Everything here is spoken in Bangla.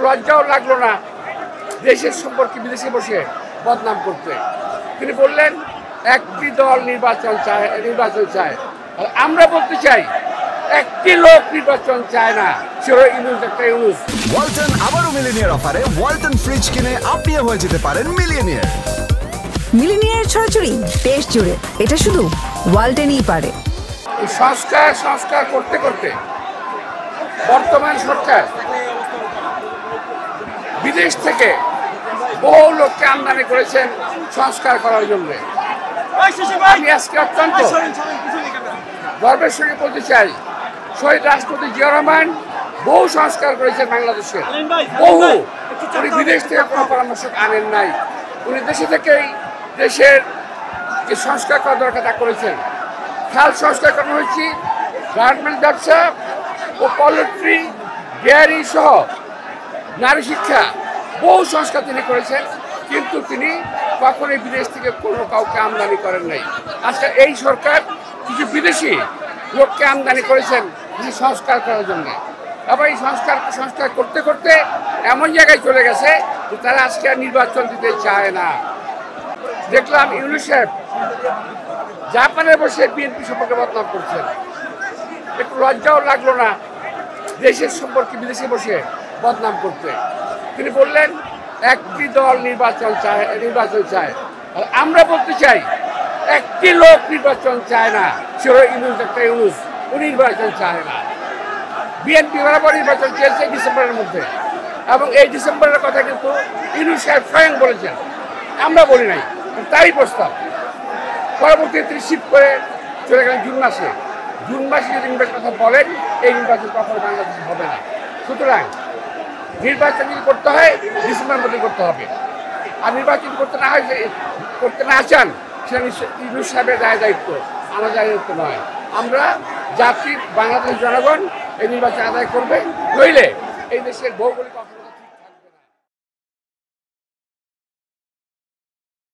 লজ্জাও লাগলো না দেশের সম্পর্কে বিদেশে বসে বদনাম করতে। তিনি বললেন একটি দল নির্বাচন চায়, আর আমরা বলতে চাই একটি লোক নির্বাচন চায় না, সেটা ইউনুস, একটা ইউনুস। ওয়ালটন আবারও মিলিনিয়ার অফারে ওয়ালটন ফ্রিজ কিনে আপনিও হয়ে যেতে পারেন মিলিয়নিয়ার। মিলিনিয়ার ছড়াছড়ি দেশ জুড়ে, এটা শুধু ওয়ালটনই পারে। সংস্কার করতে করতে বর্তমান সরকার বিদেশ থেকে বহু লোককে আমদানি করেছেন সংস্কার করার জন্য। আমি আজকে অত্যন্ত গর্বের সঙ্গে বলতে চাই, শহীদ রাষ্ট্রপতি জিয়া রহমান বহু সংস্কার করেছেন বাংলাদেশের, বহু। উনি বিদেশ থেকে কোনো পরামর্শ আনেন নাই, উনি দেশে থেকেই দেশের যে সংস্কার করা দরকার তা করেছেন। খাল সংস্কার করানো হয়েছে, গার্মেন্ট ব্যবসা ও পোল্ট্রি, ডেয়ারি সহ নারী শিক্ষা, বহু সংস্কার তিনি করেছেন, কিন্তু তিনি কখনোই বিদেশ থেকে কোনো কাউকে আমদানি করেন নাই। আজকে এই সরকার কিছু বিদেশি লোককে আমদানি করেছেন কিছু সংস্কার করার জন্য। আবার এই সংস্কার করতে করতে এমন জায়গায় চলে গেছে যে তারা আজকে আর নির্বাচন দিতে চায় না। দেখলাম ইউনুস সাহেব জাপানে বসে বিএনপি সম্পর্কে বদনাম করছেন। একটু লজ্জাও লাগলো না দেশের সম্পর্কে বিদেশে বসে বদনাম করতে। তিনি বললেন একটি দল নির্বাচন চায়, আর আমরা বলতে চাই একটি লোক নির্বাচন চায় না, সেটা ইউনুস, একটা ইউনুস। উনি নির্বাচন চায় না। বিএনপি বরাবর নির্বাচন চেয়েছে ডিসেম্বরের মধ্যে, এবং এই ডিসেম্বরের কথা কিন্তু ইউনুস সাহেব স্বয়ং বলেছেন, আমরা বলি নাই, তারই প্রস্তাব। পরবর্তীতে তিনি শিফট করে চলে গেলেন জুন মাসে যদি নির্বাচনের কথা বলেন, এই নির্বাচন কখনো বাংলাদেশে হবে না। সুতরাং নির্বাচন যদি করতে হয় ডিসেম্বরের মধ্যে করতে হবে, আর নির্বাচন করতে না চান সেটা ইউনুস সাহেবের দায়িত্ব, আমাদের দায়িত্ব নয়। আমরা জাতির বাংলাদেশের জনগণ এই নির্বাচন আদায় করবে, নইলে এই দেশের ভৌগোলিক